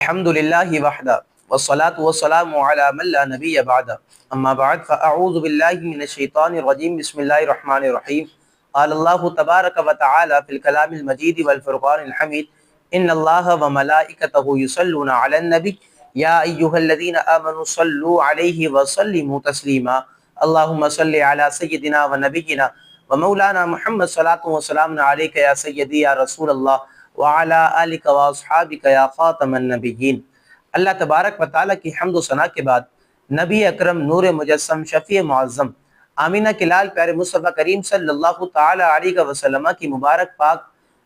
الحمد لله وحده والصلاة والسلام على من لا نبي بعده أما بعد فأعوذ بالله من الشيطان الرجيم بسم الله الرحمن الرحيم قال الله تبارك وتعالى في الكلام المجيد والفرقان الحميد إن الله وملائكته يصلون على النبي يا أيها الذين آمنوا صلوا عليه وسلموا تسليما اللهم صل على سيدنا ونبينا ومولانا محمد صلاة وسلام عليك يا سيدي يا رسول الله وعلى آلک واصحابک یا خاتم النبیین۔ اللہ تبارک و تعالیٰ کی حمد و ثنا کے بعد نبی اکرم نور مجسم شفیع معظم آمینہ کے لال پیارے مصطفیٰ کریم صلی اللہ تعالی علیہ وسلم کی مبارک پاک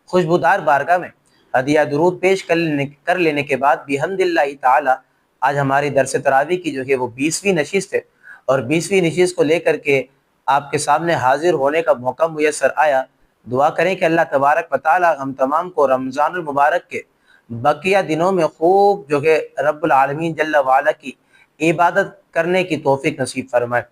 خوشبودار بارگاہ میں ہدیہ درود پیش کر لینے کے بعد بحمد اللہ تعالی آج ہماری درس تراویح کی جو ہے وہ 20ویں نشست ہے، اور 20ویں نشست کو لے کر کے آپ کے سامنے حاضر ہونے کا موقع میسر آیا۔ دعا کریں کہ اللہ تبارک و تعالی ہم تمام کو رمضان المبارک کے بقیہ دنوں میں خوب جو ہے رب العالمین جل وعلا کی عبادت کرنے کی توفیق نصیب فرمائے۔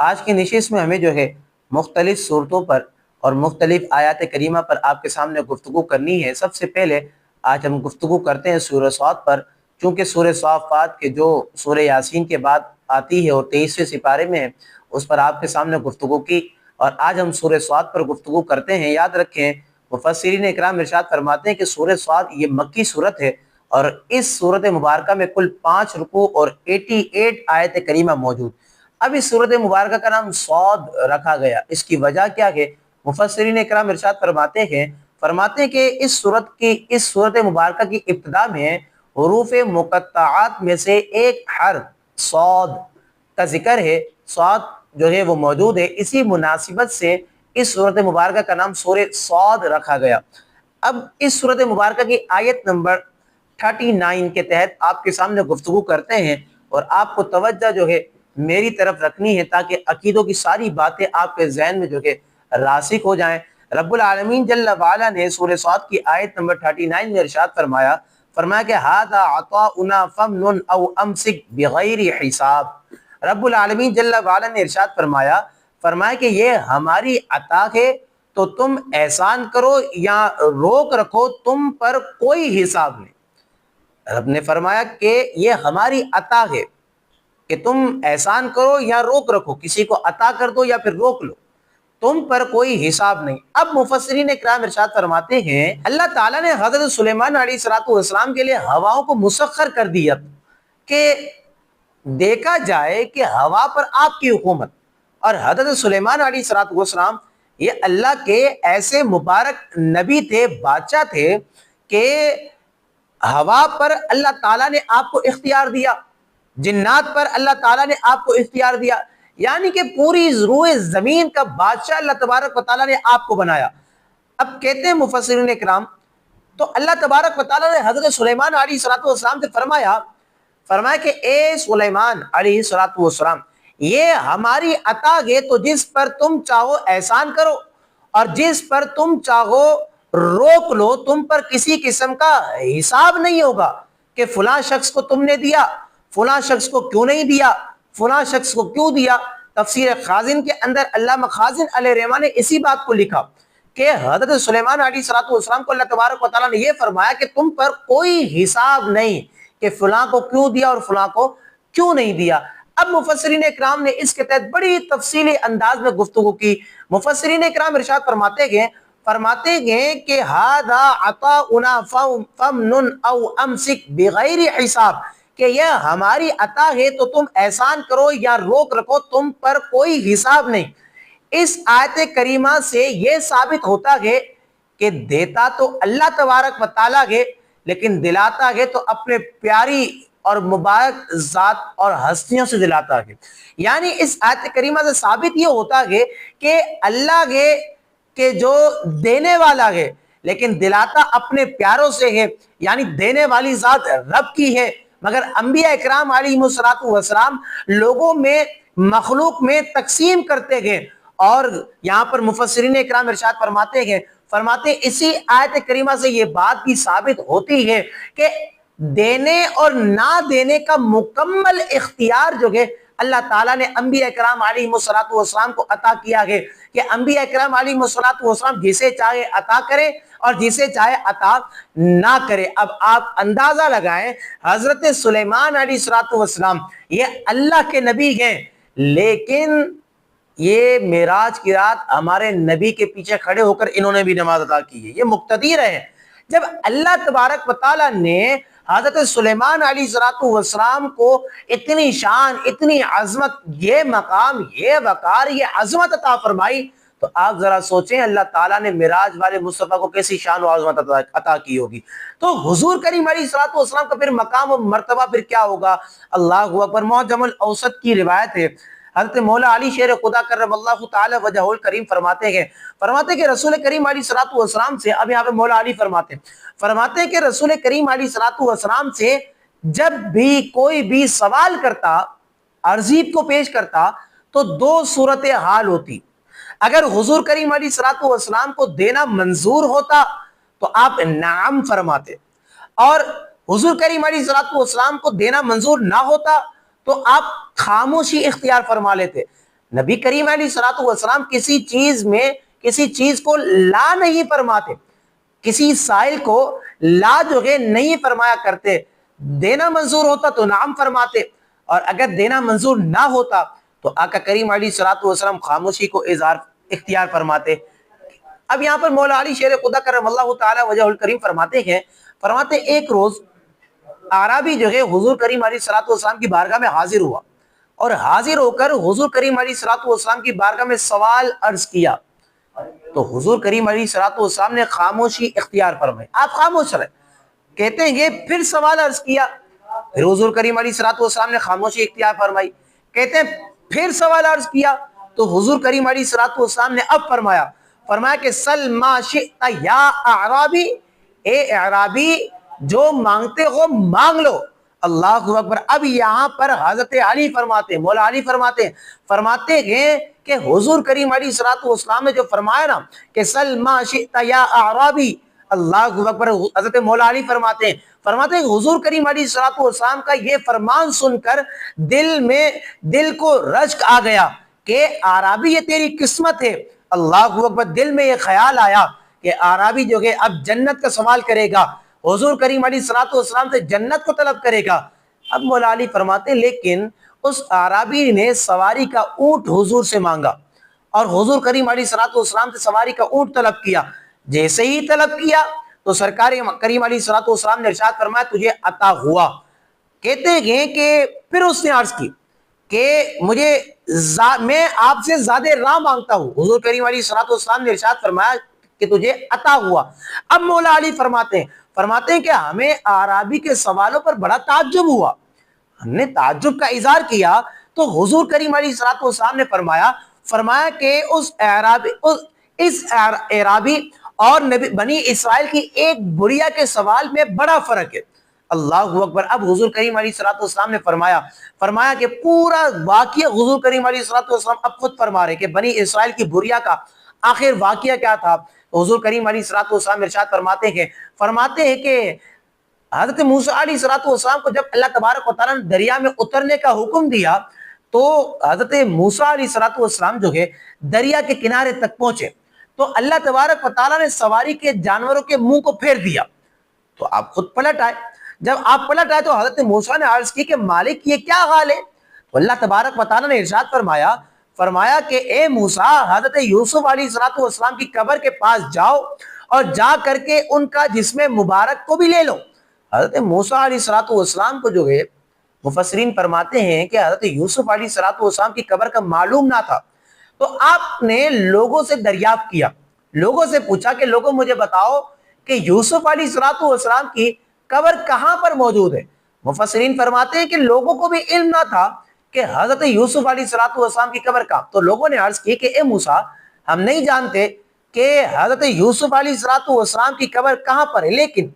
آج کی نشست میں ہمیں جو ہے مختلف صورتوں پر اور مختلف آیات کریمہ پر آپ کے سامنے گفتگو کرنی ہے۔ سب سے پہلے آج ہم گفتگو کرتے ہیں سورہ صاد پر، چونکہ سورہ صافات کے جو سورہ یاسین کے بعد آتی ہے اور 23ویں سپارے میں ہے، اس پر آپ کے سامنے گفتگو کی، اور آج ہم سورہ صاد پر گفتگو کرتے ہیں۔ یاد رکھیں مفسرین اکرام ارشاد فرماتے ہیں کہ سورہ صاد یہ مکی صورت ہے، اور اس صورت مبارکہ میں کل 5 رکوع اور 88 آیت کریمہ موجود۔ اب اس صورت مبارکہ کا نام صاد رکھا گیا، اس کی وجہ کیا ہے؟ مفسرین اکرام ارشاد فرماتے ہیں کہ اس صورت مبارکہ کی ابتدا میں حروف مقطعات میں سے ایک حرف صاد کا ذکر ہے، صاد جو ہے وہ موجود ہے، اسی مناسبت سے اس صورت مبارکہ کا نام سورہ صاد رکھا گیا۔ اب اس صورت مبارکہ کی آیت نمبر 39 کے تحت آپ کے سامنے گفتگو کرتے ہیں، اور آپ کو توجہ جو ہے میری طرف رکھنی ہے تاکہ عقیدوں کی ساری باتیں آپ کے ذہن میں جو ہے راسخ ہو جائیں۔ رب العالمین جل وعلا نے سورہ صاد کی آیت نمبر 39 میں ارشاد فرمایا کہ ھذا عطاؤنا فمنن او امسک بغیر حساب۔ رب العالمین جل وعلا نے ارشاد فرمایا کہ یہ ہماری عطا ہے، تو تم احسان کرو یا روک رکھو، تم پر کوئی حساب نہیں۔ رب نے فرمایا کہ یہ ہماری عطا ہے کہ تم احسان کرو یا روک رکھو، کسی کو عطا کر دو یا پھر روک لو، تم پر کوئی حساب نہیں۔ اب مفسرین اکرام ارشاد فرماتے ہیں اللہ تعالیٰ نے حضرت سلیمان علیہ السلام کے لیے ہواؤں کو مسخر کر دیا کہ دیکھا جائے کہ ہوا پر آپ کی حکومت، اور حضرت سلیمان علیہ السلام یہ اللہ کے ایسے مبارک نبی تھے، بادشاہ تھے کہ ہوا پر اللہ تعالیٰ نے آپ کو اختیار دیا، جنات پر اللہ تعالیٰ نے آپ کو اختیار دیا، یعنی کہ پوری روئے زمین کا بادشاہ اللہ تبارک و تعالیٰ نے آپ کو بنایا۔ اب کہتے ہیں مفسرین اکرام، تو اللہ تبارک و تعالیٰ نے حضرت سلیمان علیہ السلام سے فرمایا کہ اے سلیمان علیہ السلام، یہ ہماری عطا ہے، تو جس پر تم چاہو احسان کرو اور جس پر تم چاہو روک لو، تم پر کسی قسم کا حساب نہیں ہوگا کہ فلاں شخص کو تم نے دیا، فلاں شخص کو کیوں نہیں دیا، فلاں شخص کو کیوں دیا۔ تفسیر خازن کے اندر علامہ خازن علیہ الرحمہ نے اسی بات کو لکھا کہ حضرت سلیمان علیہ السلام کو اللہ تبارک و تعالیٰ نے یہ فرمایا کہ تم پر کوئی حساب نہیں کہ فلاں کو کیوں دیا اور فلاں کو کیوں نہیں دیا۔ اب مفسرین اکرام نے اس کے تحت بڑی تفصیلی انداز میں گفتگو کی۔ مفسرین اکرام ارشاد فرماتے ہیں کہ ھذا عطاؤنا فمنن او امسک بغیر حساب، کہ یہ ہماری عطا ہے تو تم احسان کرو یا روک رکھو، تم پر کوئی حساب نہیں۔ اس آیت کریمہ سے یہ ثابت ہوتا ہے کہ دیتا تو اللہ تبارک و تعالیٰ ہے، لیکن دلاتا ہے تو اپنے پیاری اور مبارک ذات اور ہستیوں سے دلاتا ہے۔ یعنی اس آیت کریمہ سے ثابت یہ ہوتا ہے کہ اللہ ہے کہ جو دینے والا ہے، لیکن دلاتا اپنے پیاروں سے ہے، یعنی دینے والی ذات رب کی ہے۔ مگر انبیاء اکرام علیہ السلام لوگوں میں، مخلوق میں تقسیم کرتے گئے، اور یہاں پر مفسرین اکرام ارشاد فرماتے ہیں اسی آیت کریمہ سے یہ بات بھی ثابت ہوتی ہے کہ دینے اور نہ دینے کا مکمل اختیار جو ہے اللہ تعالیٰ نے انبیاء کرام علیہ السلام کو عطا کیا ہے، کہ انبیاء کرام علیہ السلام جسے چاہے عطا کرے اور جسے چاہے عطا نہ کرے۔ اب آپ اندازہ لگائیں، حضرت سلیمان علیہ السلام یہ اللہ کے نبی ہیں، لیکن یہ معراج کی رات ہمارے نبی کے پیچھے کھڑے ہو کر انہوں نے بھی نماز ادا کی ہے، یہ مقتدی رہے۔ جب اللہ تبارک و تعالیٰ نے حضرت سلیمان علیہ السلام کو اتنی شان، اتنی عظمت، یہ مقام، یہ وقار، یہ عظمت عطا فرمائی، تو آپ ذرا سوچیں اللہ تعالیٰ نے معراج والے مصطفیٰ کو کیسی شان و عظمت عطا کی ہوگی۔ تو حضور کریم علیہ السلام کا پھر مقام و مرتبہ پھر کیا ہوگا؟ اللہ اکبر۔ معجم الاوسط کی روایت ہے، حضرت مولا علی شیر خدا کرم اللہ تعالی وجہہ الکریم فرماتے ہیں کہ رسول کریم علیہ السلام سے، اب یہاں پہ مولا علی فرماتے ہیں کہ رسول کریم علیہ السلام سے جب بھی کوئی بھی سوال کرتا، عرضی کو پیش کرتا، تو دو صورت حال ہوتی۔ اگر حضور کریم علیہ السلام کو دینا منظور ہوتا تو آپ نعم فرماتے، اور حضور کریم علیہ السلام کو دینا منظور نہ ہوتا تو آپ خاموشی اختیار فرما لیتے۔ نبی کریم علیہ السلام کسی چیز کو لا نہیں فرماتے، کسی سائل کو لا جو ہے نہیں فرمایا کرتے۔ دینا منظور ہوتا تو نعم فرماتے، اور اگر دینا منظور نہ ہوتا تو آقا کریم علیہ السلام خاموشی کو اختیار فرماتے۔ اب یہاں پر مولا علی شیر خدا کرم اللہ تعالی وجہ الکریم فرماتے ایک روز اعرابی جو ہے حضور کریم علیہ السلام کی بارگاہ میں حاضر ہوا، اور حاضر ہو کر حضور کریم علیہ السلام کی بارگاہ میں سوال عرض کیا، تو حضور کریم علیہ السلام نے خاموشی اختیار فرمائی، آپ خاموش رہے۔ کہتے ہیں کہ پھر سوال عرض کیا، پھر حضور کریم علیہ السلام نے خاموشی اختیار فرمائی۔ کہتے ہیں پھر سوال عرض کیا تو حضور کریم علیہ السلام نے اب فرمایا کہ سل ما شئت یا اعرابی، اے اعرابی جو مانگتے ہو مانگ لو۔ اللہ اکبر۔ اب یہاں پر حضرت علی مولا علی فرماتے ہیں کہ حضور کریم علیہ السلام نے جو فرمایا نا کہ سل ما شئت یا اعرابی، اللہ اکبر، حضرت مولا علی فرماتے ہیں حضور کریم علیہ السلام کا یہ فرمان سن کر دل کو رشک آ گیا کہ اعرابی یہ تیری قسمت ہے۔ اللہ اکبر۔ دل میں یہ خیال آیا کہ اعرابی جو ہے اب جنت کا سوال کرے گا، حضور کریم علیہ السلام سے جنت کو طلب کرے گا۔ اب مولا علی فرماتے ہیں لیکن اس اعرابی نے سواری کا اونٹ حضور سے مانگا، اور حضور کریم علیہ السلام سے سواری کا اونٹ طلب کیا۔ جیسے ہی طلب کیا تو سرکار کریم علیہ السلام نے ارشاد فرمایا تجھے عطا ہوا۔ کہتے ہیں کہ پھر اس نے عرض کی کہ میں آپ سے زیادہ راہ مانگتا ہوں، حضور کریم علیہ السلام نے ارشاد فرمایا کہ تجھے عطا ہوا۔ اب مولا علی فرماتے ہیں کہ ہمیں اعرابی کے سوالوں پر بڑا تعجب ہوا، ہم نے تعجب کا اظہار کیا تو حضور کریم علیہ السلام نے فرمایا کہ اس اعرابی اور بنی اسرائیل کی ایک بڑیا کے سوال میں بڑا فرق ہے۔ اللہ اکبر۔ اب حضور کریم علیہ السلام نے فرمایا کہ پورا واقعہ حضور کریم علیہ السلام اب خود فرما رہے کہ بنی اسرائیل کی بڑیا کا آخر واقعہ کیا تھا۔ حضور کریم علیہ السلام ارشاد فرماتے ہیں کہ حضرت موسیٰ علیہ السلام کو جب اللہ تبارک و تعالیٰ نے دریا میں اترنے کا حکم دیا تو حضرت موسیٰ علیہ السلام جو ہے دریا کے کنارے تک پہنچے، تو اللہ تبارک و تعالیٰ نے سواری کے جانوروں کے منہ کو پھیر دیا، تو آپ خود پلٹ آئے۔ جب آپ پلٹ آئے تو حضرت موسیٰ نے عرض کی کہ مالک یہ کیا حال ہے؟ تو اللہ تبارک و تعالیٰ نے ارشاد فرمایا کہ اے موسیٰ، حضرت یوسف علیہ السلام کی قبر کے پاس جاؤ اور جا کر کے ان کا جسم مبارک کو بھی لے لو۔ حضرت موسیٰ علیہ السلام کو جو ہے مفسرین فرماتے ہیں کہ حضرت یوسف علیہ السلام کی قبر کا معلوم نہ تھا، تو آپ نے لوگوں سے دریافت کیا، لوگوں سے پوچھا کہ لوگوں مجھے بتاؤ کہ یوسف علیہ السلام کی قبر کہاں پر موجود ہے۔ مفسرین فرماتے ہیں کہ لوگوں کو بھی علم نہ تھا کہ حضرت یوسف علیہ السلام کی قبر کہاں، تو لوگوں نے عرض کی کہ اے موسیٰ ہم نہیں جانتے کہ حضرت یوسف علیہ السلام کی قبر کہاں پر ہے، لیکن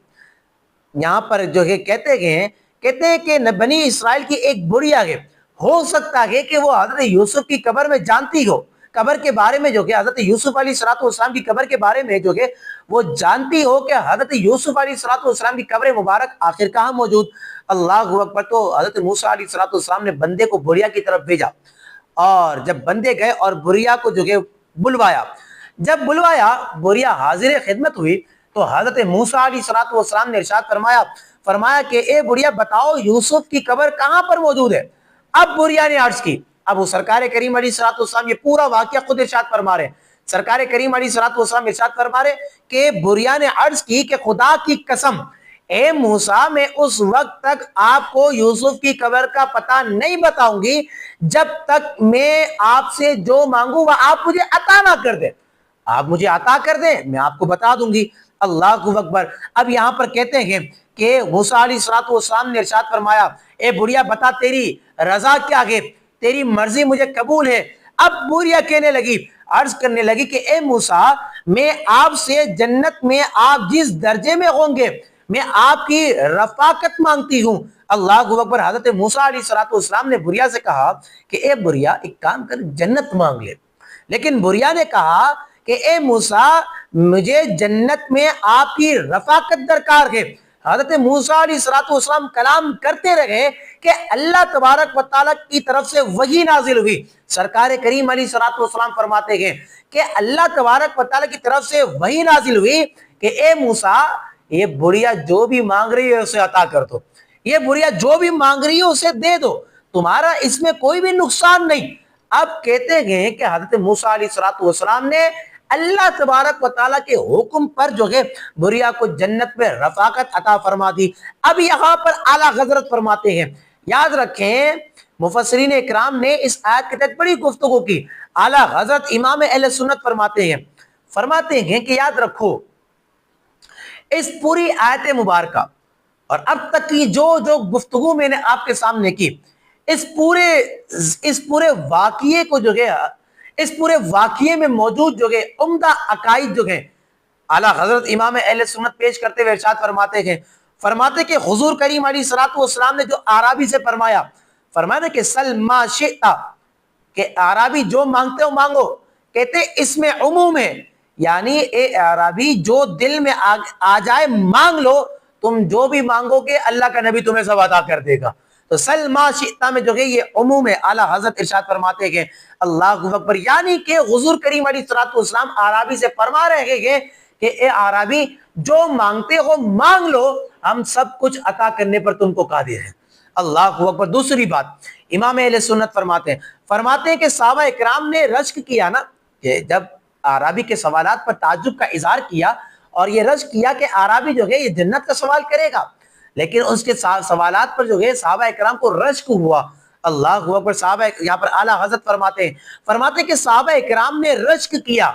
یہاں پر جو ہے کہتے ہیں کہ بنی اسرائیل کی ایک بڑیا ہے، ہو سکتا ہے کہ وہ حضرت یوسف کی قبر میں جانتی ہو، قبر کے بارے میں جو کہ حضرت یوسف علیہ السلام کی قبر کے بارے میں جو کہ وہ جانتی ہو کہ حضرت یوسف علیہ السلام کی قبر مبارک آخر کہاں موجود۔ اللہ اکبر۔ تو حضرت موسیٰ علیہ السلام نے بندے کو بڑیا کی طرف بھیجا، اور جب بندے گئے اور بڑیا کو جو کہ بلوایا. جب بلوایا بوریا حاضر خدمت ہوئی تو حضرت موسیٰ علیہ السلام نے ارشاد فرمایا کہ اے بوریا بتاؤ یوسف کی قبر کہاں پر موجود ہے. اب بوریا نے عرض کی, اب وہ سرکار کریم علیہ السلام یہ پورا واقعہ خود ارشاد فرما رہے ہیں. سرکار کریم علیہ السلام ارشاد فرما رہے کہ بوریا نے عرض کی کہ خدا کی قسم اے موسیٰ میں اس وقت تک آپ کو یوسف کی قبر کا پتہ نہیں بتاؤں گی جب تک میں آپ سے جو مانگوں وہ آپ مجھے عطا نہ کر دیں. آپ مجھے عطا کر دیں میں آپ کو بتا دوں گی. اللہ اکبر. اب یہاں پر کہتے ہیں کہ موسیٰ علیہ السلام نے ارشاد فرمایا اے بوریا بتا تیری رضا کیا ہے, تیری مرضی مجھے قبول ہے. اب بوریا کہنے لگی, عرض کرنے لگی کہ اے موسیٰ میں آپ سے جنت میں آپ جس درجے میں ہوں گے میں آپ کی رفاقت مانگتی ہوں. اللہ اکبر. حضرت موسیٰ علیہ السلام نے بوریا سے کہا کہ اے بوریا ایک کام کر جنت مانگ لے. لیکن بوریا نے کہا کہ اے موسیٰ مجھے جنت میں آپ کی رفاقت درکار ہے. حضرت موسیٰ علیہ السلام کلام کرتے رہے کہ اللہ تبارک و تعالیٰ کی طرف سے وحی نازل ہوئی. سرکار کریم علیہ السلام فرماتے ہیں کہ اللہ تبارک و تعالیٰ کی طرف سے وحی نازل ہوئی کہ اے موسیٰ یہ بڑھیا جو بھی مانگ رہی ہے اسے عطا کر دو, یہ بڑھیا جو بھی مانگ رہی ہے اسے دے دو, تمہارا اس میں کوئی بھی نقصان نہیں. اب کہتے ہیں کہ حضرت موسیٰ علیہ السلام نے اللہ تبارک و تعالیٰ کے حکم پر جو ہے بوریا کو جنت میں رفاقت عطا فرما دی. اب یہاں پر اعلیٰ حضرت فرماتے ہیں, یاد رکھیں مفسرین اکرام نے اس آیت کے تحت بڑی گفتگو کی. اعلیٰ حضرت امام اہل سنت فرماتے ہیں کہ یاد رکھو اس پوری آیت مبارکہ اور اب تک کی جو گفتگو میں نے آپ کے سامنے کی اس پورے واقعے کو جو ہے اس پورے واقعے میں موجود جو ہے عمدہ عقائد جو ہیں اعلیٰ حضرت امام اہل سنت پیش کرتے ہوئے ارشاد فرماتے کہ حضور کریم علیہ السلام نے جو اعرابی سے فرمایا کہ سل ما شئت, کہ اعرابی جو مانگتے ہو مانگو. کہتے اس میں عموم ہے, یعنی اے اعرابی جو دل میں آ جائے مانگ لو, تم جو بھی مانگو گے اللہ کا نبی تمہیں سب عطا کر دے گا. تو سل ما شئت میں جو ہے یہ عموم ہے. اعلیٰ حضرت ارشاد فرماتے ہیں اللہ اکبر, یعنی کہ حضور کریم علیہ السلام اعرابی سے فرما رہے ہیں کہ اے اعرابی جو مانگتے ہو مانگ لو, ہم سب کچھ عطا کرنے پر تم کو قادر ہیں. اللہ اکبر. دوسری بات امام اہل سنت فرماتے ہیں کہ صحابہ اکرام نے رشک کیا نا, کہ جب اعرابی کے سوالات پر تعجب کا اظہار کیا اور یہ رشک کیا کہ اعرابی جو ہے یہ جنت کا سوال کرے گا, لیکن اس کے سوالات پر جو ہے صحابہ اکرام کو رشک ہوا. اللہ اکبر. صحابہ یہاں پر اعلیٰ حضرت فرماتے کہ صحابہ اکرام نے رشک کیا.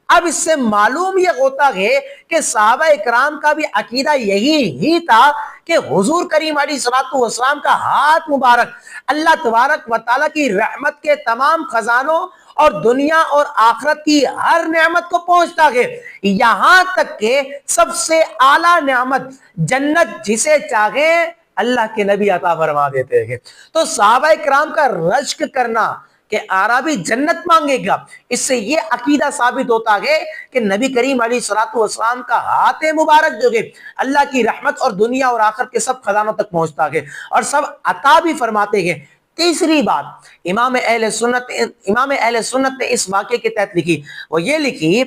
اب اس سے معلوم یہ ہوتا ہے کہ صحابہ اکرام کا بھی عقیدہ یہی ہی تھا کہ حضور کریم علیہ السلام کا ہاتھ مبارک اللہ تبارک و تعالیٰ کی رحمت کے تمام خزانوں اور دنیا اور آخرت کی ہر نعمت کو پہنچتا ہے, یہاں تک کہ سب سے اعلیٰ نعمت جنت جسے چاہے اللہ کے نبی عطا فرما دیتے ہیں. تو صحابہ کرام کا رشک کرنا کہ اعرابی جنت مانگے گا, اس سے یہ عقیدہ ثابت ہوتا ہے کہ نبی کریم علیہ السلام کا ہاتھ مبارک جو ہے اللہ کی رحمت اور دنیا اور آخرت کے سب خزانوں تک پہنچتا ہے اور سب عطا بھی فرماتے ہیں. تیسری بات امام اہل سنت نے اس واقعے کے تحت لکھی, وہ یہ لکھی,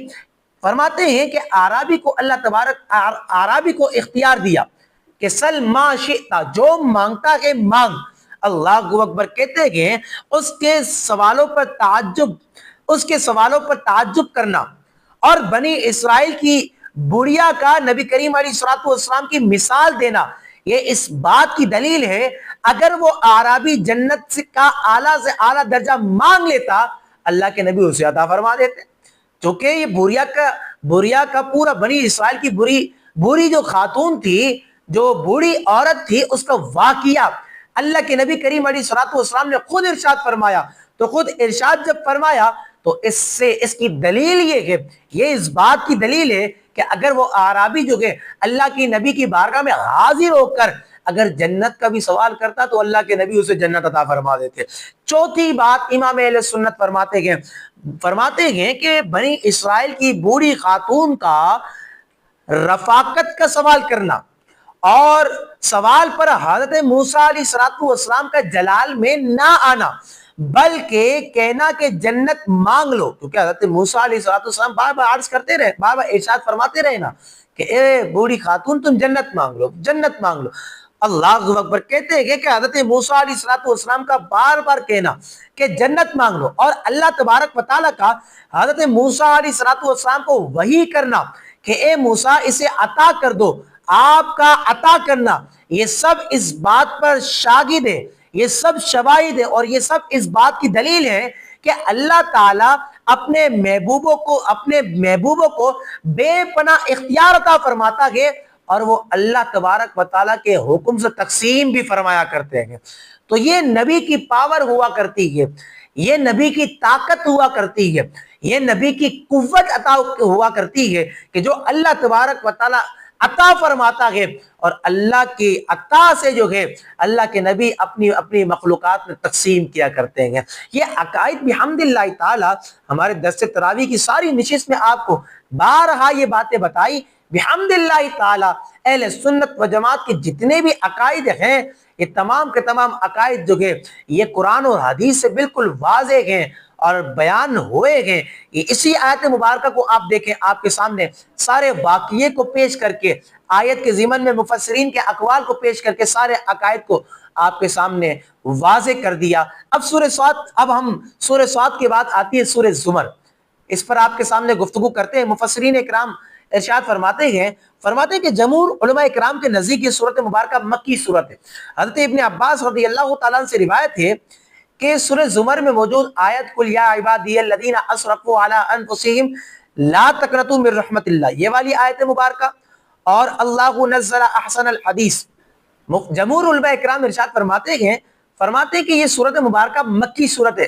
فرماتے ہیں کہ اعرابی کو اللہ تبارک اعرابی کو اختیار دیا کہ سل ما شئت, جو مانگتا ہے مانگ. اللہ اکبر. کہتے ہیں اس کے سوالوں پر تعجب کرنا اور بنی اسرائیل کی بڑھیا کا نبی کریم علیہ السلام کی مثال دینا, یہ اس بات کی دلیل ہے اگر وہ اعرابی جنت کا اعلیٰ سے اعلیٰ درجہ مانگ لیتا اللہ کے نبی اسے عطا فرما دیتے. چونکہ یہ بوریا کا پورا بنی اسرائیل کی بوڑھی جو خاتون تھی, جو بوڑھی عورت تھی, اس کا واقعہ اللہ کے نبی کریم علیہ السلام نے خود ارشاد فرمایا. تو خود ارشاد جب فرمایا تو اس کی دلیل یہ ہے, یہ اس بات کی دلیل ہے کہ اگر وہ اعرابی جو ہے اللہ کی نبی کی بارگاہ میں حاضر ہو کر اگر جنت کا بھی سوال کرتا تو اللہ کے نبی اسے جنت عطا فرما دیتے. چوتھی بات امام اہل سنت فرماتے ہیں کہ بنی اسرائیل کی بوڑھی خاتون کا رفاقت کا سوال کرنا اور سوال پر حضرت موسیٰ علیہ السلام کا جلال میں نہ آنا بلکہ کہنا کہ جنت مانگ لو، کیونکہ حضرت موسیٰ علیہ السلام بار بار عرض کرتے رہے، بار بار ارشاد فرماتے رہے نا کہ اے بوڑھی خاتون تم جنت مانگ لو، جنت مانگ لو۔ اللہ اکبر، کہتے ہیں کہ حضرت موسیٰ علیہ السلام کا بار بار کہنا کہ جنت مانگ لو، اور اللہ تبارک و تعالیٰ کا حضرت موسیٰ علیہ السلام کو وحی کرنا کہ اے موسیٰ اسے عطا کر دو، آپ کا عطا کرنا، یہ سب اس بات پر شاہد ہے، یہ سب شواہد ہے، اور یہ سب اس بات کی دلیل ہے کہ اللہ تعالیٰ اپنے محبوبوں کو بے پناہ اختیار عطا فرماتا ہے، اور وہ اللہ تبارک و تعالیٰ کے حکم سے تقسیم بھی فرمایا کرتے ہیں۔ تو یہ نبی کی پاور ہوا کرتی ہے، یہ نبی کی طاقت ہوا کرتی ہے، یہ نبی کی قوت عطا ہوا کرتی ہے کہ جو اللہ تبارک و تعالیٰ عطا فرماتا ہے، اور اللہ کی عطا سے جو ہے اللہ کے نبی اپنی مخلوقات میں تقسیم کیا کرتے ہیں۔ یہ عقائد بحمداللہ تعالی ہمارے درس تراویح کی ساری نشست میں آپ کو بارہا یہ باتیں بتائی۔ بحمداللہ تعالی اہل سنت و جماعت کے جتنے بھی عقائد ہیں، یہ تمام کے تمام عقائد جو ہے یہ قرآن اور حدیث سے بالکل واضح ہیں اور بیان ہوئے ہیں۔ اسی آیت مبارکہ کو آپ دیکھیں، آپ کے سامنے سارے واقعے کو پیش کر کے، آیت کے ضمن میں مفسرین کے اقوال کو پیش کر کے سارے عقائد کو آپ کے سامنے واضح کر دیا۔ اب ہم سورہ صاد کے بعد آتی ہے سورہ زمر، اس پر آپ کے سامنے گفتگو کرتے ہیں۔ مفسرین اکرام ارشاد فرماتے ہیں کہ جمہور علماء اکرام کے نزدیک یہ سورۃ مبارکہ مکی سورت ہے۔ حضرت ابن عباس رضی اللہ تعالیٰ عنہ سے روایت ہے کہ سورہ زمر میں موجود آیت قل یا عبادی الذین اسرفوا علی انفسہم لا تقنطوا من رحمت اللہ، یہ والی آیت مبارکہ، اور اللہ نزل احسن الحدیث، جمہور علماء اکرام ارشاد فرماتے ہیں کہ یہ سورۃ مبارکہ مکی سورت ہے،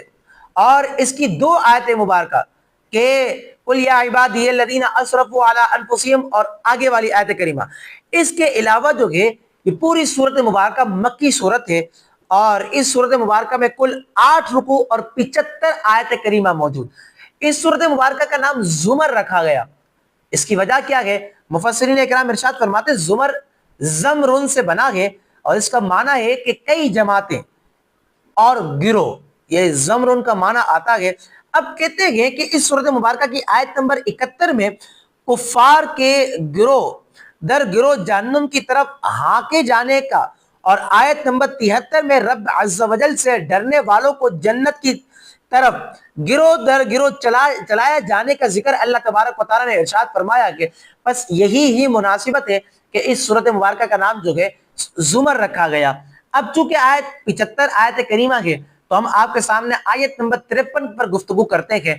اور اس کی دو آیت مبارکہ کہ قل یا عبادی الذین اسرفوا علی انفسہم اور آگے والی آیت کریمہ، اس کے علاوہ جو ہے یہ پوری سورۃ مبارکہ مکی سورت ہے، اور اس سورۃ مبارکہ میں کل 8 رکوع اور 75 آیت کریمہ موجود۔ اس سورۃ مبارکہ کا نام زمر رکھا گیا، اس کی وجہ کیا ہے؟ مفسرین اکرام ارشاد فرماتے زمر زمرن سے بنا ہے، اور اس کا معنی ہے کہ کئی جماعتیں اور گروہ، یہ زمرن کا معنی آتا ہے۔ اب کہتے ہیں کہ اس سورۃ مبارکہ کی آیت نمبر 71 میں کفار کے گروہ در گروہ جہنم کی طرف ہانکے جانے کا، اور آیت نمبر 73 میں رب عز و جل سے ڈرنے والوں کو جنت کی طرف گروہ در گروہ چلایا جانے کا ذکر اللہ تبارک و تعالیٰ نے ارشاد فرمایا کہ بس یہی ہی مناسبت ہے کہ اس سورۃ مبارکہ کا نام جو ہے زمر رکھا گیا۔ اب چونکہ آیت 75 آیت کریمہ ہے تو ہم آپ کے سامنے آیت نمبر 53 پر گفتگو کرتے ہیں۔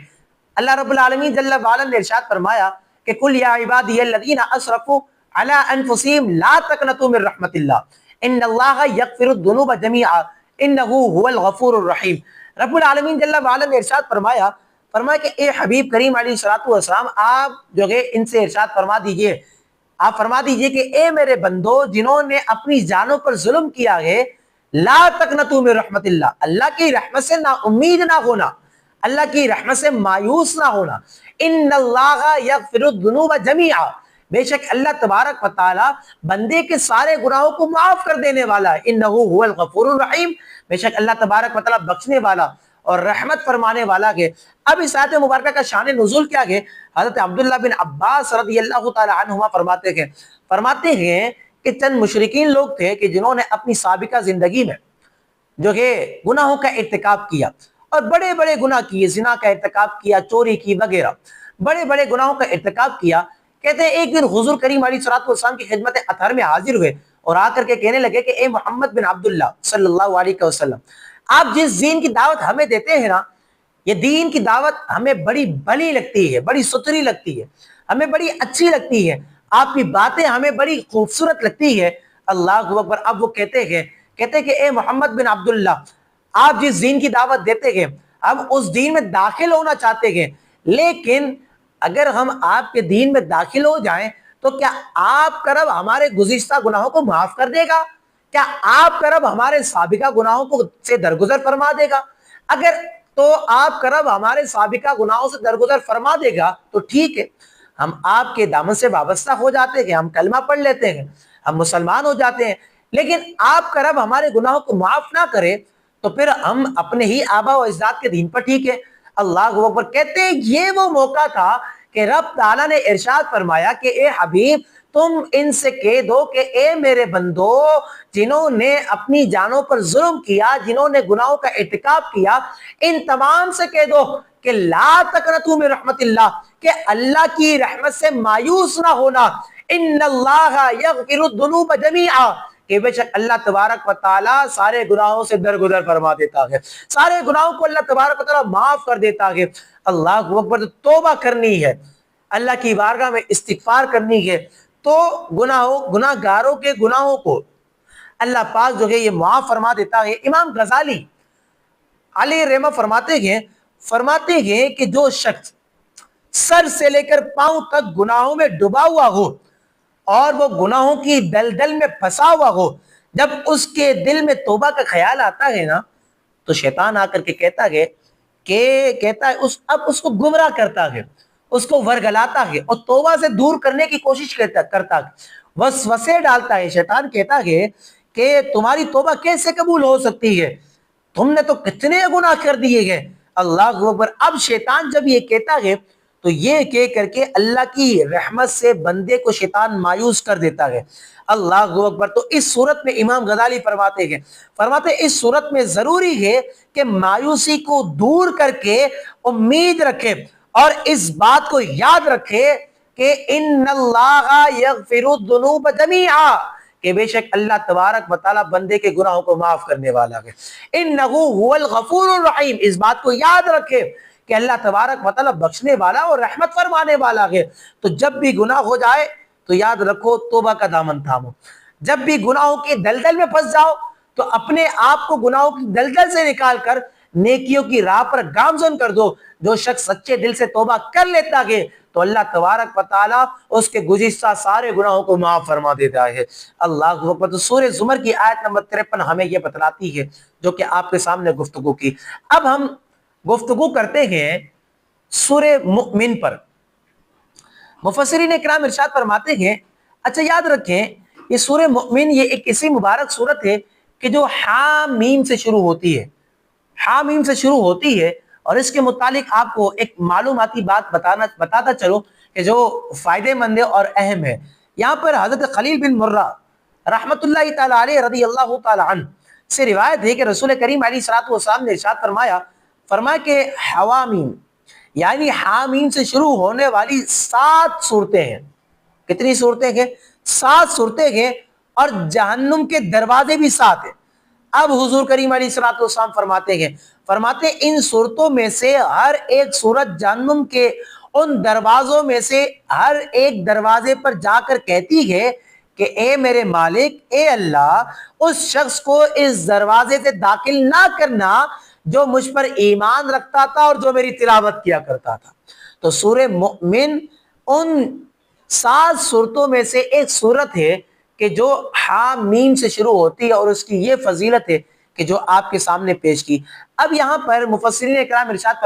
اللہ رب العالمین جل وعلا نے ارشاد فرمایا کہ قل یا عبادی الذین اسرفوا علی انفسہم لا تقنطوا من رحمت اللہ ان اللہ یغفر الذنوب جميعا انہ هو الغفور الرحیم۔ رب العالمین جل وعلا نے ارشاد فرمایا کہ اے حبیب کریم علیہ السلام آپ جو ہے ان سے ارشاد فرما دیجئے، آپ فرما دیجئے کہ اے میرے بندو جنہوں نے اپنی جانوں پر ظلم کیا ہے، لا تقنطوا من رحمت اللہ، اللہ کی رحمت سے نا امید نہ ہونا، اللہ کی رحمت سے مایوس نہ ہونا۔ ان اللہ یغفر الذنوب جميعا، بے شک اللہ تبارک و تعالی بندے کے سارے گناہوں کو معاف کر دینے والا ہے۔ انہ هو الغفور الرحیم، بے شک اللہ تبارک و تعالی بخشنے والا اور رحمت فرمانے والا ہے۔ اب اس آیت مبارکہ کا شان نزول کیا ہے؟ حضرت عبداللہ بن عباس رضی اللہ تعالی عنہما فرماتے ہیں کہ چند مشرکین لوگ تھے کہ جنہوں نے اپنی سابقہ زندگی میں جو ہے گناہوں کا ارتکاب کیا، اور بڑے بڑے گناہ کیے، زنا کا ارتکاب کیا، چوری کی وغیرہ، بڑے بڑے گناہوں کا ارتکاب کیا۔ کہتے ہیں ایک دن حضور کریم علیہ السلام کی خدمت اطہر میں حاضر ہوئے اور آ کر کے کہنے لگے کہ اے محمد بن عبداللہ صلی اللہ علیہ وسلم، آپ جس دین کی دعوت ہمیں دیتے ہیں نا، یہ دین کی دعوت ہمیں بڑی بھلی لگتی ہے، بڑی ستھری لگتی ہے، ہمیں بڑی اچھی لگتی ہے، آپ کی باتیں ہمیں بڑی خوبصورت لگتی ہے۔ اللہ اکبر۔ اب وہ کہتے ہیں کہ اے محمد بن عبداللہ، آپ جس دین کی دعوت دیتے ہیں ہم اس دین میں داخل ہونا چاہتے ہیں، لیکن اگر ہم آپ کے دین میں داخل ہو جائیں تو کیا آپ کا رب ہمارے گزشتہ گناہوں کو معاف کر دے گا؟ کیا آپ کا رب ہمارے سابقہ گناہوں کو سے درگزر فرما دے گا؟ اگر تو آپ کا رب ہمارے سابقہ گناہوں سے درگزر فرما دے گا تو ٹھیک ہے، ہم آپ کے دامن سے وابستہ ہو جاتے ہیں، ہم کلمہ پڑھ لیتے ہیں، ہم مسلمان ہو جاتے ہیں۔ لیکن آپ کا رب ہمارے گناہوں کو معاف نہ کرے تو پھر ہم اپنے ہی آبا و اجداد کے دین پر ٹھیک ہے۔ اللہ اکبر۔ کہتے ہیں یہ وہ موقع تھا کہ رب تعالیٰ نے ارشاد فرمایا کہ اے حبیب تم ان سے کہہ دو کہ اے میرے بندو، جنہوں نے اپنی جانوں پر ظلم کیا، جنہوں نے گناہوں کا ارتکاب کیا، ان تمام سے کہہ دو کہ لا تقنطوا من رحمت اللہ، کہ اللہ کی رحمت سے مایوس نہ ہونا۔ ان اللہ یغفر الذنوب جمیعا، کہ بے شک اللہ تبارک و تعالیٰ سارے گناہوں سے درگزر فرما دیتا ہے، سارے گناہوں کو اللہ تبارک و تعالیٰ معاف کر دیتا ہے۔ اللہ اکبر۔ توبہ کرنی ہے، اللہ کی بارگاہ میں استغفار کرنی ہے، تو گناہ گاروں کے گناہوں کو اللہ پاک جو ہے یہ معاف فرما دیتا ہے۔ امام غزالی علیہ رحمہ فرماتے ہیں کہ جو شخص سر سے لے کر پاؤں تک گناہوں میں ڈوبا ہوا ہو اور وہ گناہوں کی دلدل میں پھنسا ہوا ہو، جب اس کے دل میں توبہ کا خیال آتا ہے نا، تو شیطان آ کر کے کہتا ہے اب اس کو گمراہ کرتا ہے، اس کو ورگلاتا ہے اور توبہ سے دور کرنے کی کوشش کرتا ہے، وسوسے ڈالتا ہے۔ شیطان کہتا ہے کہ تمہاری توبہ کیسے قبول ہو سکتی ہے، تم نے تو کتنے گناہ کر دیے ہیں۔ اللہ اکبر۔ اب شیطان جب یہ کہتا ہے تو یہ کہہ کر کے اللہ کی رحمت سے بندے کو شیطان مایوس کر دیتا ہے۔ اللہ اکبر۔ تو اس صورت میں امام غزالی فرماتے اس صورت میں ضروری ہے کہ مایوسی کو دور کر کے امید رکھے اور اس بات کو یاد رکھے کہ ان اللہ یغفر الذنوب جمیعا، کہ بے شک اللہ تبارک و تعالیٰ بندے کے گناہوں کو معاف کرنے والا ہے۔ انہ هو الغفور الرحیم، اس بات کو یاد رکھے کہ اللہ تبارک و تعالیٰ بخشنے والا اور رحمت فرمانے والا ہے۔ تو جب بھی گناہ ہو جائے تو یاد رکھو توبہ کا دامن تھامو، جب بھی گناہوں کی دلدل میں پھنس جاؤ تو اپنے آپ کو گناہوں کی دلدل سے نکال کر نیکیوں کی راہ پر گامزن کر دو۔ جو شخص سچے دل سے توبہ کر لیتا ہے تو اللہ تبارک و تعالیٰ اس کے گزشتہ سارے گناہوں کو معاف فرما دیتا ہے۔ اللہ اکبر۔ تو سورہ زمر کی آیت نمبر 53 ہمیں یہ بتلاتی ہے جو کہ آپ کے سامنے گفتگو کی۔ اب ہم گفتگو کرتے ہیں سورہ مؤمن پر۔ مفسرین کرام ارشاد فرماتے ہیں، اچھا یاد رکھیں یہ سورہ مؤمن یہ ایک ایسی مبارک سورت ہے کہ جو حامیم سے شروع ہوتی ہے، حامیم سے شروع ہوتی ہے، اور اس کے متعلق آپ کو ایک معلوماتی بات بتاتا چلو کہ جو فائدے مند اور اہم ہے۔ یہاں پر حضرت خلیل بن مرہ رحمت اللہ تعالی علیہ رضی اللہ تعالی عنہ سے روایت ہے کہ رسول کریم علیہ الصلوۃ والسلام نے ارشاد فرمایا کہ حوامیم یعنی حامیم سے شروع ہونے والی 7 صورتیں ہیں۔ کتنی صورتیں ہیں؟ 7 صورتیں ہیں، اور جہنم کے دروازے بھی 7 ہیں۔ اب حضور کریم علیہ الصلوۃ والسلام فرماتے ان صورتوں میں سے ہر ایک صورت جہنم کے ان دروازوں میں سے ہر ایک دروازے پر جا کر کہتی ہے کہ اے میرے مالک، اے اللہ، اس شخص کو اس دروازے سے داخل نہ کرنا جو مجھ پر ایمان رکھتا تھا اور جو میری تلاوت کیا کرتا تھا۔ تو سورہ مؤمن ان 7 صورتوں میں سے ایک صورت ہے کہ جو حامیم سے شروع ہوتی ہے، اور اس کی یہ فضیلت ہے کہ جو آپ کے سامنے پیش کی۔ اب یہاں پر مفسرین اکرام ارشاد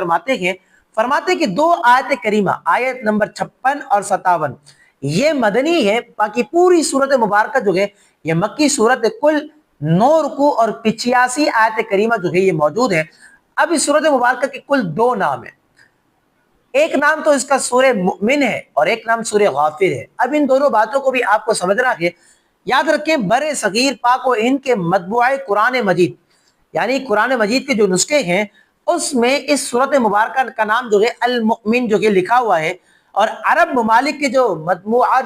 فرماتے کہ 2 آیت کریمہ، آیت نمبر 56 اور 57 یہ مدنی ہے، باقی پوری صورت مبارکہ جو ہے یہ مکی صورت ہے۔ کل 9 رکوع اور 85 آیت کریمہ جو ہے یہ موجود ہے۔ اب اس صورت مبارکہ کے کل 2 نام ہیں، ایک نام تو اس کا سورہ مؤمن ہے اور ایک نام سورہ غافر ہے۔ اب ان دونوں باتوں کو بھی آپ کو سمجھنا ہے۔ یاد رکھیں بر صغیر پاک و ہند کے مطبوعہ قرآن مجید یعنی قرآن مجید کے جو نسخے ہیں اس میں اس سورت مبارکہ کا نام جو ہے المؤمن جو کہ لکھا ہوا ہے، اور عرب ممالک کے جو مطبوعہ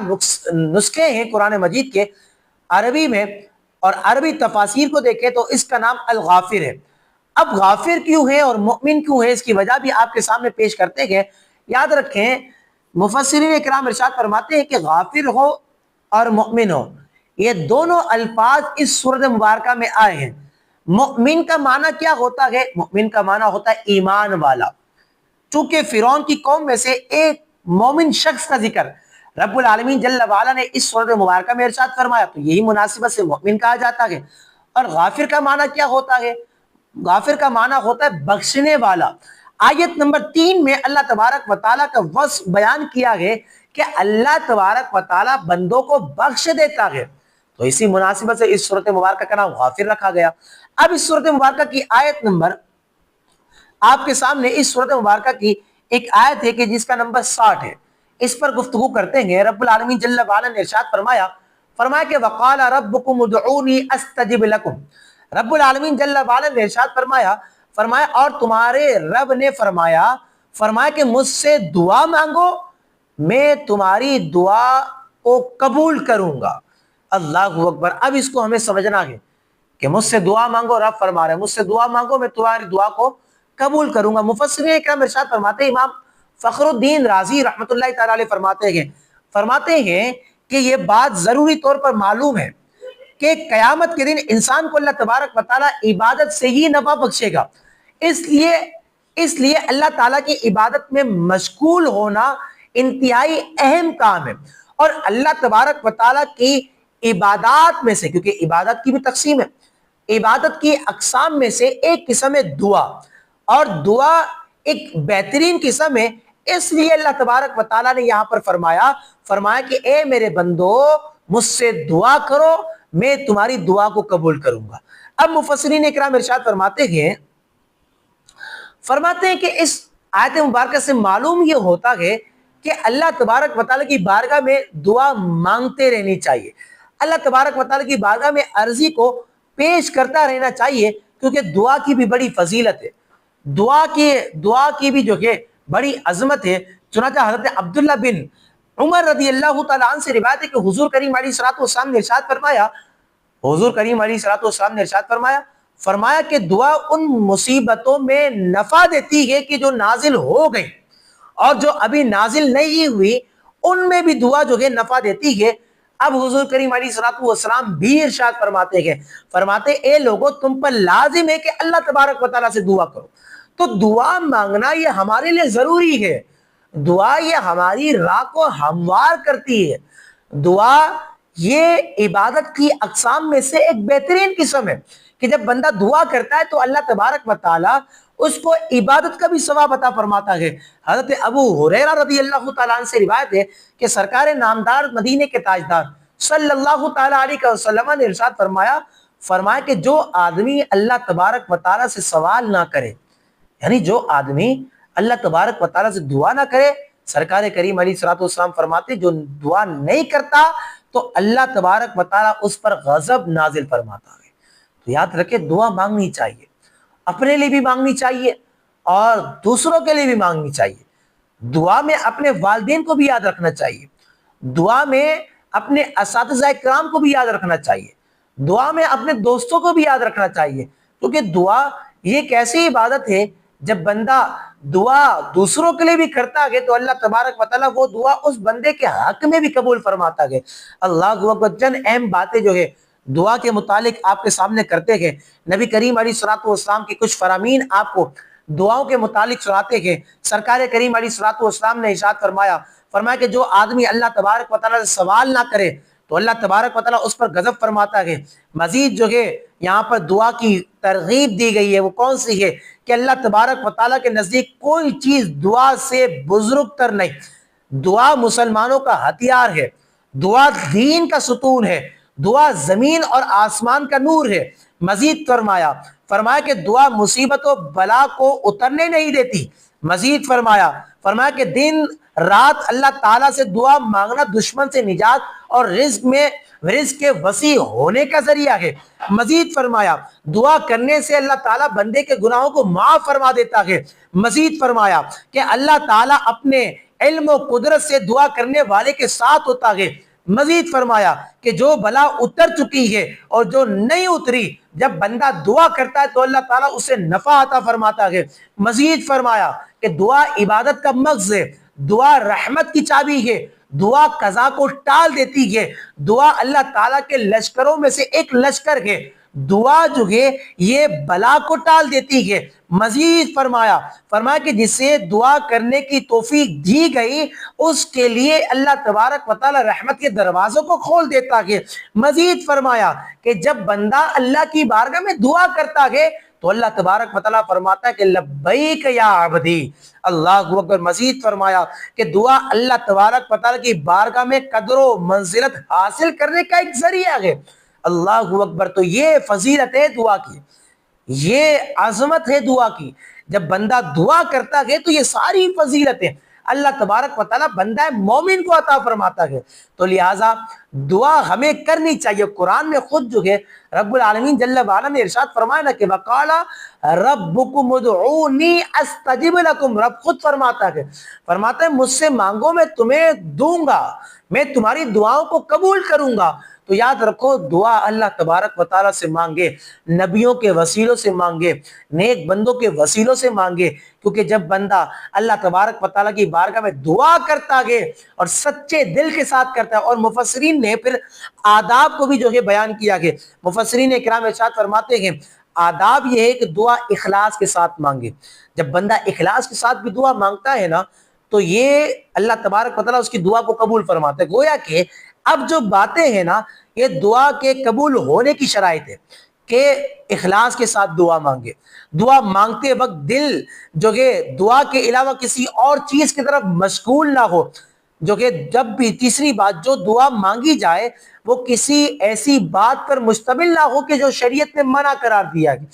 نسخے ہیں قرآن مجید کے عربی میں اور عربی تفاسیر کو دیکھیں تو اس کا نام الغافر ہے۔ اب غافر کیوں ہے اور مؤمن کیوں ہے، اس کی وجہ بھی آپ کے سامنے پیش کرتے ہیں۔ یاد رکھیں مفسرین اکرام ارشاد فرماتے ہیں کہ غافر ہو اور مؤمن ہو یہ دونوں الفاظ اس سورت مبارکہ میں آئے ہیں۔ مؤمن کا معنی کیا ہوتا ہے؟ مؤمن کا معنی ہوتا ہے ایمان والا۔ چونکہ فرعون کی قوم میں سے ایک مومن شخص کا ذکر رب العالمین جل وعلا نے اس سورت مبارکہ میں ارشاد فرمایا، تو یہی مناسبت سے مؤمن کہا جاتا ہے۔ اور غافر کا معنی کیا ہوتا ہے؟ غافر کا معنی ہوتا ہے بخشنے والا۔ آیت نمبر 3 میں اللہ تبارک و تعالیٰ کا وصف بیان کیا ہے کہ اللہ تبارک و تعالیٰ بندوں کو بخش دیتا ہے، تو اسی مناسبت سے اس سورت مبارکہ کا نام غافر رکھا گیا۔ اب اس صورت مبارکہ کی آیت نمبر آپ کے سامنے، اس صورت مبارکہ کی ایک آیت ہے کہ جس کا نمبر 60 ہے، اس پر گفتگو کرتے ہیں۔ رب العالمین جل وعلا نے ارشاد فرمایا کہ وقال ربکم ادعونی استجب لکم۔ رب العالمین جل وعلا نے ارشاد فرمایا اور تمہارے رب نے فرمایا کہ مجھ سے دعا مانگو، میں تمہاری دعا کو قبول کروں گا۔ اللہ اکبر۔ اب اس کو ہمیں سمجھنا ہے کہ مجھ سے دعا مانگو، رب فرما رہے ہیں مجھ سے دعا مانگو، میں تمہاری دعا کو قبول کروں گا۔ مفسرین اکرام ارشاد فرماتے ہیں، امام فخر الدین رازی رحمۃ اللہ تعالی علیہ فرماتے ہیں کہ یہ بات ضروری طور پر معلوم ہے کہ قیامت کے دن انسان کو اللہ تبارک و تعالی عبادت سے ہی نفع بخشے گا۔ اس لیے اللہ تعالیٰ کی عبادت میں مشغول ہونا انتہائی اہم کام ہے۔ اور اللہ تبارک و تعالیٰ کی عبادات میں سے، کیونکہ عبادت کی بھی تقسیم ہے، عبادت کی اقسام میں سے ایک قسم ہے دعا، اور دعا ایک بہترین قسم ہے۔ اس لیے اللہ تبارک و تعالیٰ نے یہاں پر فرمایا کہ اے میرے بندو مجھ سے دعا کرو، میں تمہاری دعا کو قبول کروں گا۔ اب مفسرین اکرام ارشاد فرماتے ہیں کہ اس آیت مبارکہ سے معلوم یہ ہوتا ہے کہ اللہ تبارک و تعالیٰ کی بارگاہ میں دعا مانگتے رہنی چاہیے، اللہ تبارک و تعالیٰ کی بارگاہ میں عرضی کو پیش کرتا رہنا چاہیے، کیونکہ دعا کی بھی بڑی فضیلت ہے، دعا کی بھی جو کہ بڑی عظمت ہے۔ چنانچہ حضرت عبداللہ بن عمر رضی اللہ تعالیٰ عنہ سے روایت ہے کہ حضور کریم علیہ الصلوۃ والسلام نے ارشاد فرمایا کہ دعا ان مصیبتوں میں نفع دیتی ہے کہ جو نازل ہو گئی، اور جو ابھی نازل نہیں ہوئی ان میں بھی دعا جو ہے نفع دیتی ہے۔ اب حضور کریم علیہ الصلوۃ والسلام بھی ارشاد فرماتے اے لوگو تم پر لازم ہے کہ اللہ تبارک و تعالیٰ سے دعا کرو۔ تو دعا مانگنا یہ ہمارے لیے ضروری ہے، دعا یہ ہماری راہ کو ہموار کرتی ہے، دعا یہ عبادت کی اقسام میں سے ایک بہترین قسم ہے کہ جب بندہ دعا کرتا ہے تو اللہ تبارک و تعالیٰ اس کو عبادت کا بھی ثواب عطا فرماتا ہے۔ حضرت ابو ہریرہ رضی اللہ تعالیٰ عنہ سے روایت ہے کہ سرکار نامدار مدینے کے تاجدار صلی اللہ تعالیٰ علیہ وسلم نے ارشاد فرمایا کہ جو آدمی اللہ تبارک و تعالیٰ سے سوال نہ کرے، یعنی جو آدمی اللہ تبارک و تعالیٰ سے دعا نہ کرے، سرکار کریم علیہ الصلوۃ والسلام فرماتے جو دعا نہیں کرتا تو اللہ تبارک و تعالیٰ اس پر غضب نازل فرماتا ہے۔ تو یاد رکھے دعا مانگنی چاہیے، اپنے لیے بھی مانگنی چاہیے اور دوسروں کے لیے بھی مانگنی چاہیے۔ دعا میں اپنے والدین کو بھی یاد رکھنا چاہیے، دعا میں اپنے اساتذہ کرام کو بھی یاد رکھنا چاہیے، دعا میں اپنے دوستوں کو بھی یاد رکھنا چاہیے، کیونکہ دعا یہ ایک ایسی عبادت ہے جب بندہ دعا دوسروں کے لیے بھی کرتا ہے تو اللہ تبارک و تعالیٰ وہ دعا اس بندے کے حق میں بھی قبول فرماتا ہے۔ اللہ اکبر۔ چند اہم باتیں جو ہے دعا کے متعلق آپ کے سامنے کرتے ہیں، نبی کریم علیہ الصلوۃ والسلام کی کچھ فرامین آپ کو دعاؤں کے متعلق سناتے ہیں۔ سرکار کریم علیہ الصلوۃ والسلام نے ارشاد فرمایا کہ جو آدمی اللہ تبارک و تعالیٰ سے سوال نہ کرے تو اللہ تبارک و تعالیٰ اس پر غضب فرماتا ہے۔ مزید جو ہے یہاں پر دعا کی ترغیب دی گئی ہے، وہ کون سی ہے کہ اللہ تبارک و تعالیٰ کے نزدیک کوئی چیز دعا سے بزرگ تر نہیں۔ دعا مسلمانوں کا ہتھیار ہے، دعا دین کا ستون ہے، دعا زمین اور آسمان کا نور ہے۔ مزید فرمایا کہ دعا مصیبت و بلا کو اترنے نہیں دیتی۔ مزید فرمایا کہ دن رات اللہ تعالیٰ سے دعا مانگنا دشمن سے نجات اور رزق کے وسیع ہونے کا ذریعہ ہے۔ مزید فرمایا دعا کرنے سے اللہ تعالیٰ بندے کے گناہوں کو معاف فرما دیتا ہے۔ مزید فرمایا کہ اللہ تعالیٰ اپنے علم و قدرت سے دعا کرنے والے کے ساتھ ہوتا ہے۔ مزید فرمایا کہ جو بلا اتر چکی ہے اور جو نہیں اتری، جب بندہ دعا کرتا ہے تو اللہ تعالیٰ اسے نفع عطا فرماتا ہے۔ مزید فرمایا کہ دعا عبادت کا مغز ہے، دعا رحمت کی چابی ہے، دعا قضا کو ٹال دیتی ہے، دعا اللہ تعالیٰ کے لشکروں میں سے ایک لشکر ہے، دعا جو ہے یہ بلا کو ٹال دیتی ہے۔ مزید فرمایا کہ جسے دعا کرنے کی توفیق دی گئی اس کے لیے اللہ تبارک و تعالی رحمت کے دروازوں کو کھول دیتا ہے۔ مزید فرمایا کہ جب بندہ اللہ کی بارگاہ میں دعا کرتا ہے تو اللہ تبارک و تعالی فرماتا ہے کہ لبیک یا عبدی، اللہ اکبر۔ مزید فرمایا کہ دعا اللہ تبارک و تعالی کی بارگاہ میں قدر و منزلت حاصل کرنے کا ایک ذریعہ ہے۔ اللہ اکبر۔ تو یہ فضیلت ہے دعا کی، یہ عظمت ہے دعا کی. جب بندہ دعا کرتا ہے تو یہ ساری فضیلتیں اللہ تبارک و تعالیٰ بندہ مومن کو عطا فرماتا ہے. تو لہٰذا دعا ہمیں کرنی چاہیے. قرآن میں خود جو ہے رب العالمین جل وعلا نے ارشاد فرمایا نا کہ وقال ربکم ادعونی استجب لکم. رب خود فرماتا ہے مجھ سے مانگو میں تمہیں دوں گا، میں تمہاری دعاؤں کو قبول کروں گا. تو یاد رکھو دعا اللہ تبارک و تعالیٰ سے مانگے، نبیوں کے وسیلوں سے مانگے، نیک بندوں کے وسیلوں سے مانگے. کیونکہ جب بندہ اللہ تبارک و تعالیٰ کی بارگاہ میں دعا کرتا ہے اور سچے دل کے ساتھ کرتا ہے، اور مفسرین نے پھر آداب کو بھی جو ہے بیان کیا ہے. مفسرین اکرام ارشاد فرماتے ہیں آداب یہ ہے کہ دعا اخلاص کے ساتھ مانگے. جب بندہ اخلاص کے ساتھ بھی دعا مانگتا ہے نا تو یہ اللہ تبارک و تعالیٰ اس کی دعا کو قبول فرماتا ہے. گویا کہ اب جو باتیں ہیں نا یہ دعا کے قبول ہونے کی شرائط ہے کہ اخلاص کے ساتھ دعا مانگے. دعا مانگتے وقت دل جو کہ دعا کے علاوہ کسی اور چیز کی طرف مشغول نہ ہو. جو کہ جب بھی تیسری بات جو دعا مانگی جائے وہ کسی ایسی بات پر مشتمل نہ ہو کہ جو شریعت نے منع قرار دیا ہے،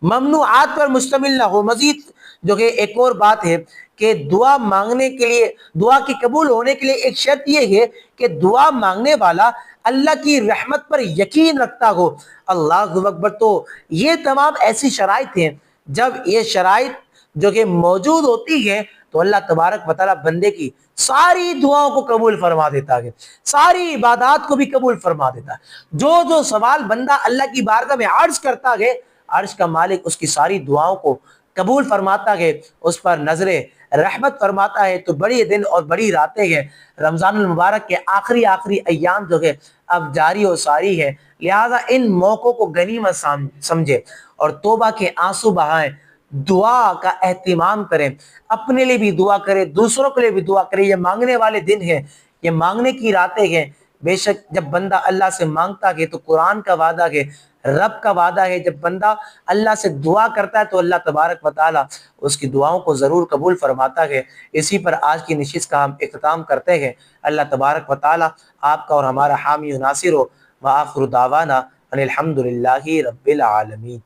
ممنوعات پر مشتمل نہ ہو. مزید جو کہ ایک اور بات ہے کہ دعا مانگنے کے لیے، دعا کی قبول ہونے کے لیے ایک شرط یہ ہے کہ دعا مانگنے والا اللہ کی رحمت پر یقین رکھتا ہو. اللہ اکبر. تو یہ تمام ایسی شرائط ہیں، جب یہ شرائط جو کہ موجود ہوتی ہے تو اللہ تبارک و تعالیٰ بندے کی ساری دعاؤں کو قبول فرما دیتا ہے، ساری عبادات کو بھی قبول فرما دیتا ہے. جو سوال بندہ اللہ کی بارگاہ میں عرض کرتا ہے عرش کا مالک اس کی ساری دعاؤں کو قبول فرماتا ہے، اس پر نظر رحمت فرماتا ہے. تو بڑی دن اور بڑی راتیں ہیں، رمضان المبارک کے آخری ایام جو ہے اب جاری و ساری ہے. لہذا ان موقعوں کو غنیمت سمجھے اور توبہ کے آنسو بہائیں، دعا کا اہتمام کریں، اپنے لیے بھی دعا کریں، دوسروں کے لیے بھی دعا کریں. یہ مانگنے والے دن ہیں، یہ مانگنے کی راتیں ہیں. بے شک جب بندہ اللہ سے مانگتا ہے تو قرآن کا وعدہ ہے، رب کا وعدہ ہے، جب بندہ اللہ سے دعا کرتا ہے تو اللہ تبارک و تعالیٰ اس کی دعاؤں کو ضرور قبول فرماتا ہے. اسی پر آج کی نشست کا ہم اختتام کرتے ہیں. اللہ تبارک و تعالیٰ آپ کا اور ہمارا حامی و ناصر ہو. وآخر دعوانا ان الحمد للہ رب العالمین.